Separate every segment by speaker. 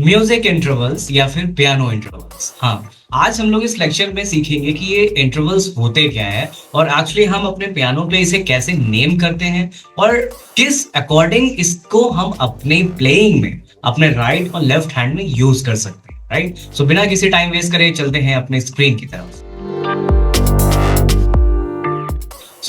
Speaker 1: Music intervals या फिर piano intervals. हाँ, आज हम लोग इस लेक्चर में सीखेंगे कि ये इंटरवल्स होते क्या है और एक्चुअली हम अपने पियानो पे इसे कैसे नेम करते हैं और किस अकॉर्डिंग इसको हम अपने प्लेइंग में अपने राइट और लेफ्ट हैंड में यूज कर सकते हैं। राइट, सो बिना किसी टाइम वेस्ट करे चलते हैं अपने स्क्रीन की तरफ।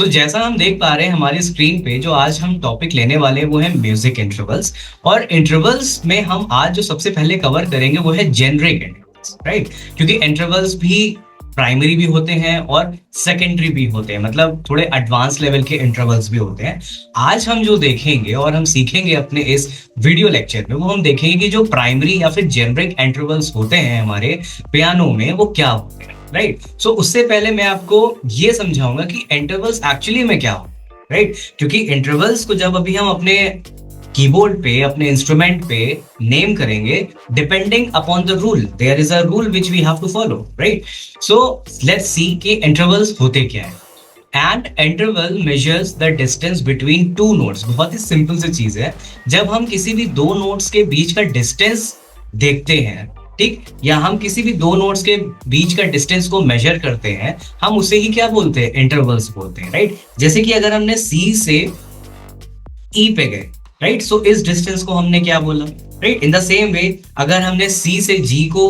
Speaker 1: जैसा हम देख पा रहे हैं हमारी स्क्रीन पे, जो आज हम टॉपिक लेने वाले हैं वो है म्यूजिक इंटरवल्स। और इंटरवल्स में हम आज जो सबसे पहले कवर करेंगे वो है जेनरिक इंटरवल्स। राइट, क्योंकि इंटरवल्स भी प्राइमरी भी होते हैं और सेकेंडरी भी होते हैं, मतलब थोड़े एडवांस लेवल के इंटरवल्स भी होते हैं। आज हम जो देखेंगे और हम सीखेंगे अपने इस वीडियो लेक्चर में, वो हम देखेंगे कि जो प्राइमरी या फिर जेनरिक इंटरवल्स होते हैं हमारे पियानो में वो क्या होते हैं। राइट, सो उससे पहले मैं आपको ये समझाऊंगा कि इंटरवल्स एक्चुअली में क्या होते हैं। राइट, क्योंकि इंटरवल्स को जब अभी हम अपने कीबोर्ड पे, अपने इंस्ट्रूमेंट पे नेम करेंगे, depending upon the rule, there is a rule which we have to follow. Right, so let's see कि इंटरवल्स होते क्या है। And interval measures the distance between two notes. बहुत ही सिंपल सी चीज है, जब हम किसी भी दो नोट्स के बीच का डिस्टेंस देखते हैं, ठीक, या हम किसी भी दो नोट्स के बीच का डिस्टेंस को मेजर करते हैं, हम उसे ही क्या बोलते हैं, इंटरवल्स बोलते हैं। राइट, जैसे कि अगर हमने सी से ई पे गए, राइट, सो इस डिस्टेंस को हमने क्या बोला। राइट, इन द सेम वे अगर हमने सी से जी को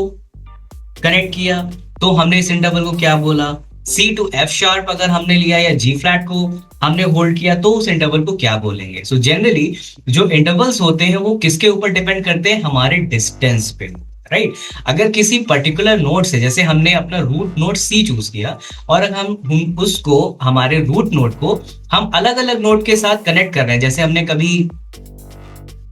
Speaker 1: कनेक्ट किया तो हमने इस इंटरवल को क्या बोला। सी टू एफ शार्प अगर हमने लिया या जी फ्लैट को हमने होल्ड किया तो उस इंटरवल को क्या बोलेंगे। सो जनरली जो इंटरवल्स होते हैं वो किसके ऊपर डिपेंड करते हैं, हमारे डिस्टेंस पे। राइट, अगर किसी पर्टिकुलर नोट से, जैसे हमने अपना रूट नोट सी चूज किया और अगर हम उसको, हमारे रूट नोट को हम अलग अलग नोट के साथ कनेक्ट कर रहे हैं, जैसे हमने कभी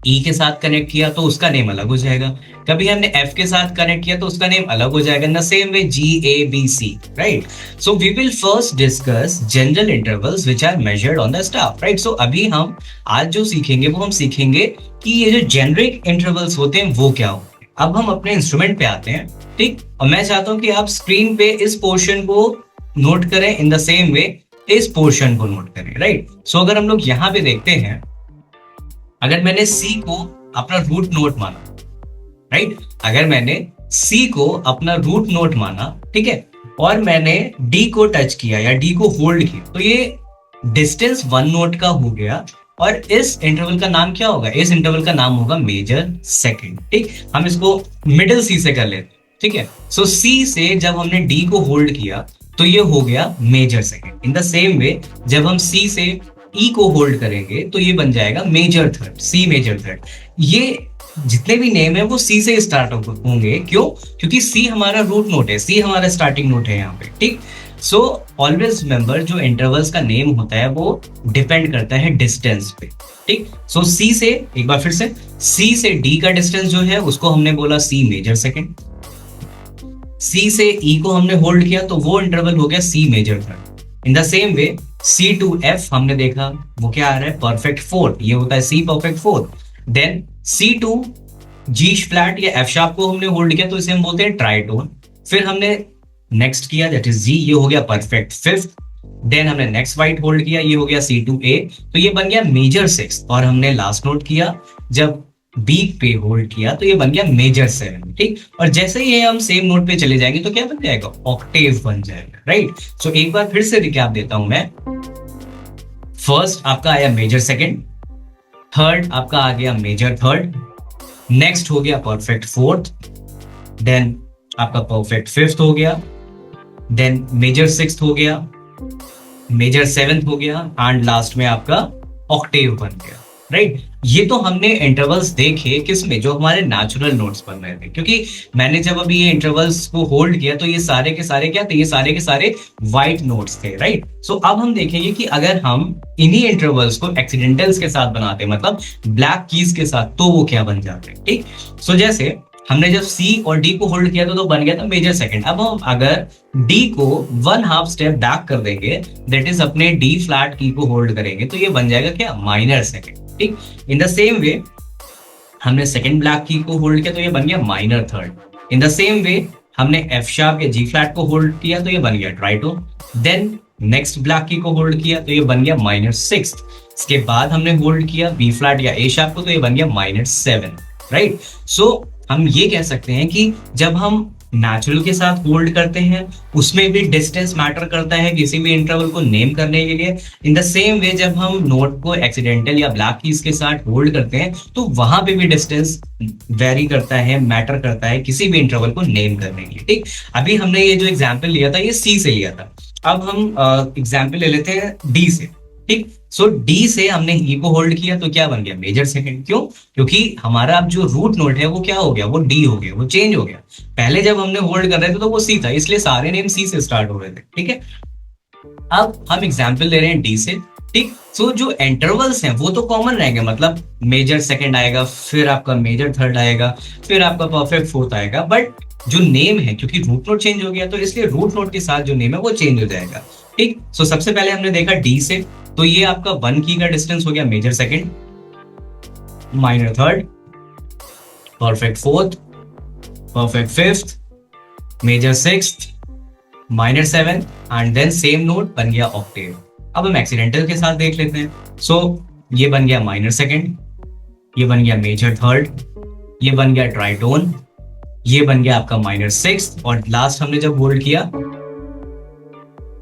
Speaker 1: ई के साथ कनेक्ट किया तो उसका नेम अलग हो जाएगा, कभी हमने एफ के साथ कनेक्ट किया तो उसका नेम अलग हो जाएगा। In the same way G A B C. Right, so we will first discuss general intervals which are measured on the staff. Right, so अभी हम आज जो सीखेंगे वो हम सीखेंगे कि ये जो जेनरिक इंटरवल्स होते हैं वो क्या होते हैं। अब हम अपने इंस्ट्रूमेंट पे आते हैं, ठीक, और मैं चाहता हूं कि आप स्क्रीन पे इस पोर्शन को नोट करें, इन द सेम वे इस पोर्शन को नोट करें। राइट, सो अगर हम लोग यहां पे देखते हैं, अगर मैंने सी को अपना रूट नोट माना, राइट, अगर मैंने सी को अपना रूट नोट माना, ठीक है, और मैंने डी को टच किया या डी को होल्ड किया, तो ये डिस्टेंस वन नोट का हो गया। और इस इंटरवल का नाम क्या होगा, इस इंटरवल का नाम होगा मेजर सेकंड। ठीक, हम इसको मिडिल सी से कर लेते, ठीक है। सो सी से जब हमने डी को होल्ड किया तो ये हो गया major second. In the same way जब हम सी से ई को होल्ड करेंगे तो ये बन जाएगा major third, C major third. ये जितने भी नेम है वो सी से स्टार्ट होंगे, क्यों, क्योंकि सी हमारा रूट नोट है, सी हमारा स्टार्टिंग नोट है यहाँ पे। ठीक, सो ऑलवेज रिमेंबर जो इंटरवल्स का नेम होता है वो डिपेंड करता है डिस्टेंस पे। ठीक, सो सी से, एक बार फिर से, सी से डी का डिस्टेंस जो है उसको हमने बोला सी मेजर सेकंड। सी से ई को हमने होल्ड किया तो वो इंटरवल हो गया C major third. In the same way C to F हमने देखा वो क्या आ रहा है, परफेक्ट फोर्थ, ये होता है C perfect fourth. Then C to G flat या एफ शार्प को हमने होल्ड किया तो इसे हम बोलते हैं ट्राइटोन। फिर हमने नेक्स्ट किया दैट इज जी, ये हो गया परफेक्ट फिफ्थ। देन हमने नेक्स्ट वाइट होल्ड किया, ये हो गया सी टू ए, तो ये बन गया मेजर सिक्स। और हमने लास्ट नोट किया जब बी पे होल्ड किया तो ये बन गया मेजर सेवन। ठीक, और जैसे ही हम सेम नोट पे चले जाएंगे तो क्या बन जाएगा, ऑक्टेव बन जाएगा। राइट, सो एक बार फिर से रिकैप देता हूं मैं। फर्स्ट आपका आया मेजर सेकंड, थर्ड आपका आ गया मेजर थर्ड, नेक्स्ट हो गया परफेक्ट फोर्थ, देन आपका परफेक्ट फिफ्थ हो गया, देन मेजर सिक्स्थ हो गया, मेजर सेवेंथ हो गया, एंड लास्ट में आपका ऑक्टेव बन गया। राइट, ये तो हमने इंटरवल्स देखे किसमें, जो हमारे नेचुरल नोट्स बन रहे थे, क्योंकि मैंने जब अभी ये इंटरवल्स को होल्ड किया तो ये सारे के सारे क्या थे, ये सारे के सारे व्हाइट नोट्स थे। राइट, सो अब हम देखेंगे कि अगर हम इन्हीं इंटरवल्स को एक्सीडेंटल्स के साथ बनाते, मतलब ब्लैक कीज के साथ, तो वो क्या बन जाते हैं। ठीक, सो जैसे हमने जब सी और डी को होल्ड किया तो बन गया था मेजर सेकंड। अब हम अगर डी को वन हाफ स्टेप बैक कर देंगे, दैट इज अपने डी फ्लैट की को होल्ड करेंगे, तो ये बन जाएगा क्या, माइनर सेकंड। ठीक, इन द सेम वे हमने सेकंड ब्लैक की को होल्ड किया तो ये बन गया minor third. In the same वे हमने एफ शार्प या जी फ्लैट को होल्ड किया तो ये बन गया ट्राइटोन। देन नेक्स्ट ब्लैक की को होल्ड किया तो ये बन गया माइनर सिक्स्थ। इसके बाद हमने होल्ड किया बी फ्लैट या ए शार्प को तो ये बन गया माइनर सेवन। राइट, सो हम ये कह सकते हैं कि जब हम नेचुरल के साथ होल्ड करते हैं उसमें भी डिस्टेंस मैटर करता है किसी भी इंटरवल को नेम करने के लिए। इन द सेम वे जब हम नोट को एक्सीडेंटल या ब्लैक कीज के साथ होल्ड करते हैं तो वहां पे भी डिस्टेंस वेरी करता है, मैटर करता है किसी भी इंटरवल को नेम करने के लिए। ठीक, अभी हमने ये जो एग्जाम्पल लिया था ये सी से लिया था, अब हम एग्जाम्पल ले लेते हैं डी से। ठीक, सो डी से हमने ई को होल्ड किया तो क्या बन गया, मेजर सेकंड। क्यों? क्योंकि हमारा अब जो रूट नोट है वो क्या हो गया, वो डी हो गया, वो चेंज हो गया। पहले जब हमने होल्ड कर रहे थे तो वो सी था, इसलिए सारे नेम सी से स्टार्ट हो रहे थे। ठीक है, अब हम एग्जाम्पल ले रहे हैं डी से। ठीक, सो जो इंटरवल्स हैं वो तो कॉमन रहेंगे, मतलब मेजर सेकंड आएगा, फिर आपका मेजर थर्ड आएगा, फिर आपका परफेक्ट फोर्थ आएगा, बट जो नेम है क्योंकि रूट नोट चेंज हो गया तो इसलिए रूट नोट के साथ जो नेम है वो चेंज हो जाएगा। ठीक, सो सबसे पहले हमने देखा डी से, तो ये आपका 1 की का डिस्टेंस हो गया major second, minor third, perfect fourth, perfect fifth, major sixth, minor seven, and then same note बन गया ऑक्टेव। अब हम एक्सीडेंटल के साथ देख लेते हैं। सो ये बन गया माइनर सेकंड, ये बन गया मेजर थर्ड, ये बन गया ट्राइटोन, ये बन गया आपका माइनर सिक्स्थ, और लास्ट हमने जब होल्ड किया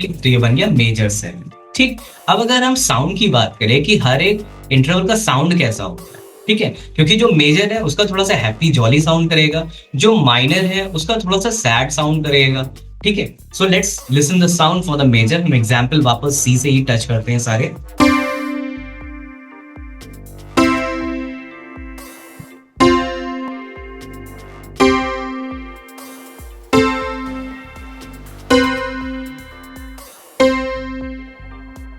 Speaker 1: तो ये बन गया मेजर सेवन। ठीक, अब अगर हम साउंड की बात करें कि हर एक इंटरवल का साउंड कैसा होता है, ठीक है, क्योंकि जो मेजर है उसका थोड़ा सा हैप्पी जॉली साउंड करेगा, जो माइनर है उसका थोड़ा सा सैड साउंड करेगा। ठीक है, so let's listen the sound for the major. हम एग्जांपल वापस सी से ही टच करते हैं सारे।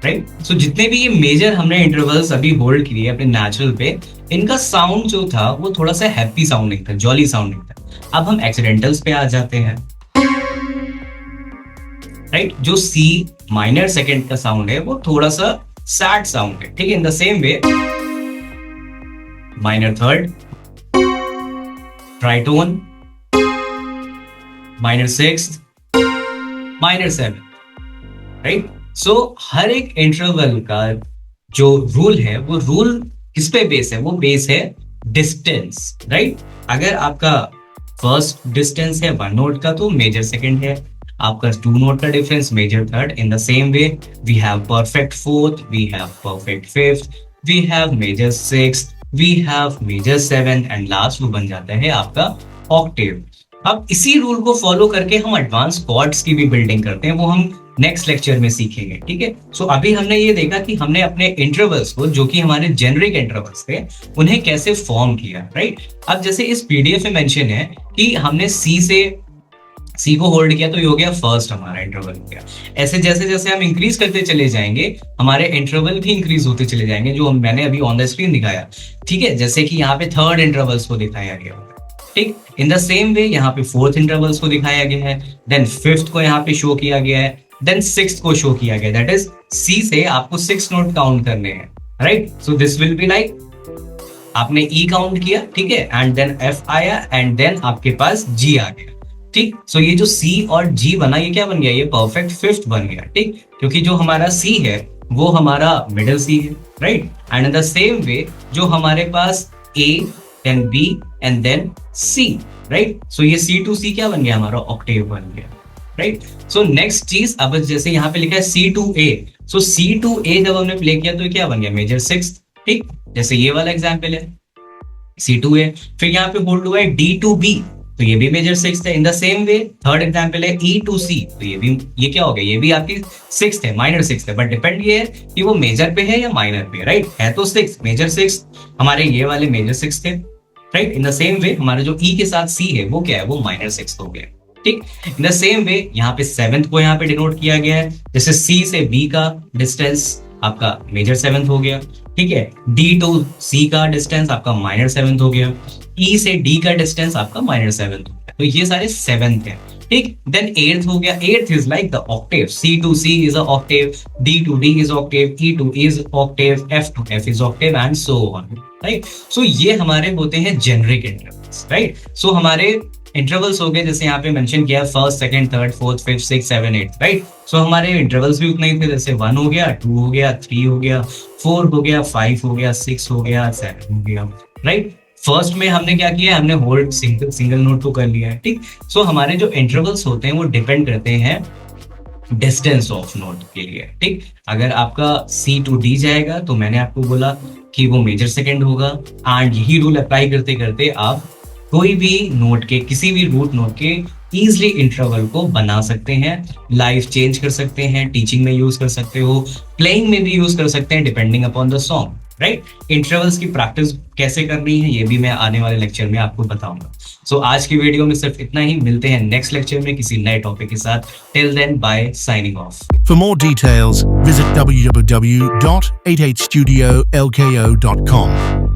Speaker 1: राइट, सो जितने भी ये मेजर हमने इंटरवल्स अभी होल्ड किए अपने नेचुरल पे, इनका साउंड जो था वो थोड़ा सा हैप्पी साउंडिंग था, जॉली साउंडिंग था। अब हम एक्सीडेंटल्स पे आ जाते हैं। राइट, जो सी माइनर सेकंड का साउंड है वो थोड़ा सा सैड साउंड है। ठीक है, in the same way minor third, tritone, minor sixth, minor seven. Right, so हर एक इंटरवल का जो रूल है वो रूल किस पे बेस है, वो बेस है डिस्टेंस। राइट, अगर आपका फर्स्ट डिस्टेंस है 1 नोट का तो मेजर सेकंड है, आपका 2 नोट का difference major third. In the same way we have perfect fourth, we have perfect fifth, we have major sixth, we have major seven, and last वो बन जाता है आपका ऑक्टेव। अब इसी रूल को फॉलो करके हम एडवांस कॉर्ड्स की भी बिल्डिंग करते हैं, वो हम नेक्स्ट लेक्चर में सीखेंगे। ठीक है, सो अभी हमने ये देखा कि हमने अपने इंटरवल्स को, जो कि हमारे जेनरिक इंटरवल्स थे, उन्हें कैसे फॉर्म किया। राइट, अब जैसे इस पीडीएफ में मेंशन है कि हमने सी को होल्ड किया तो ये हो गया फर्स्ट हमारा इंटरवल हो गया। ऐसे जैसे जैसे हम इंक्रीज करते चले जाएंगे हमारे इंटरवल भी इंक्रीज होते चले जाएंगे, जो मैंने अभी ऑन द स्क्रीन दिखाया। ठीक है, जैसे कि यहाँ पे थर्ड इंटरवल्स को दिखाया गया होगा। ठीक, इन द सेम वे यहाँ पे फोर्थ इंटरवल्स को दिखाया गया है, देन फिफ्थ को यहाँ पे शो किया गया है, देन सिक्स्थ को शो किया गया। दैट इज सी से आपको 6 नोट काउंट करने हैं। Right, so this will be like आपने ई काउंट किया, ठीक है, एंड देन एफ आया, एंड देन आपके पास जी आ गया। ठीक, सो ये जो सी और जी बना ये क्या बन गया, ये परफेक्ट फिफ्थ बन गया। ठीक, क्योंकि जो हमारा सी है वो हमारा मिडिल सी है। Right, and in the same way जो हमारे पास A then B and then C. Right, so ये सी टू सी क्या बन गया, हमारा ऑक्टेव बन गया। राइट, सो नेक्स्ट चीज, अब जैसे यहाँ पे लिखा है सी to A, so C to ए जब हमने प्ले किया तो क्या बन गया, मेजर सिक्स्थ। ठीक, जैसे ये वाला एग्जाम्पल है सी टू ए, फिर यहाँ पे होल्ड हुआ है डी टू बी, तो ये भी मेजर सिक्स्थ है। In the same way third example है ई टू सी, तो ये क्या हो गया, ये भी आपकी सिक्स्थ है, माइनर सिक्स्थ है, बट डिपेंड ये है कि वो मेजर पे है या माइनर पे। राइट, है तो सिक्स, मेजर सिक्स, हमारे ये वाले मेजर सिक्स थे। राइट, इन द सेम वे हमारा जो ई के साथ सी है वो क्या है, वो माइनर सिक्स हो गया। ठीक, इन द सेम वे यहाँ पे सेवेंथ को यहाँ पे डिनोट किया गया है, जैसे सी से बी का डिस्टेंस आपका मेजर सेवेंथ हो गया। ठीक है, डी टू सी का डिस्टेंस आपका माइनर सेवेंथ हो गया, ई से डी का डिस्टेंस आपका माइनर सेवेंथ हो गया, तो ये सारे सेवेंथ है। ठीक, देन एट्थ हो गया, eighth is like the octave, C to C is a octave, D to D is octave, E to is octave, F to F is octave, and so on. Right, so ये हमारे होते हैं generic intervals. Right, so हमारे intervals हो गए जैसे यहाँ पे मेंशन किया, first second third fourth fifth six seven eight. Right, so हमारे इंटरवल्स भी उतने ही थे, जैसे 1 हो गया, 2 हो गया, 3 हो गया, 4 हो गया, 5 हो गया, 6 हो गया, 7 हो गया। राइट, फर्स्ट में हमने क्या किया, हमने होल्ड सिंगल नोट को कर लिया है, ठीक। सो हमारे जो इंटरवल्स होते हैं वो डिपेंड करते हैं डिस्टेंस ऑफ नोट के लिए, ठीक। अगर आपका सी टू डी जाएगा तो मैंने आपको बोला कि वो मेजर सेकंड होगा, एंड यही रूल अप्लाई करते करते आप कोई भी नोट के, किसी भी रूट नोट के इजिली इंटरवल को बना सकते हैं, लाइफ चेंज कर सकते हैं, टीचिंग में यूज कर सकते हो, प्लेइंग में भी यूज कर सकते हैं, depending upon the song, right. Intervals की प्रैक्टिस कैसे करनी है ये भी मैं आने वाले लेक्चर में आपको बताऊंगा। सो आज की वीडियो में सिर्फ इतना ही, मिलते हैं नेक्स्ट लेक्चर में किसी नए टॉपिक के साथ। Till then, bye, signing off.
Speaker 2: For more details, visit www.8hstudiolko.com.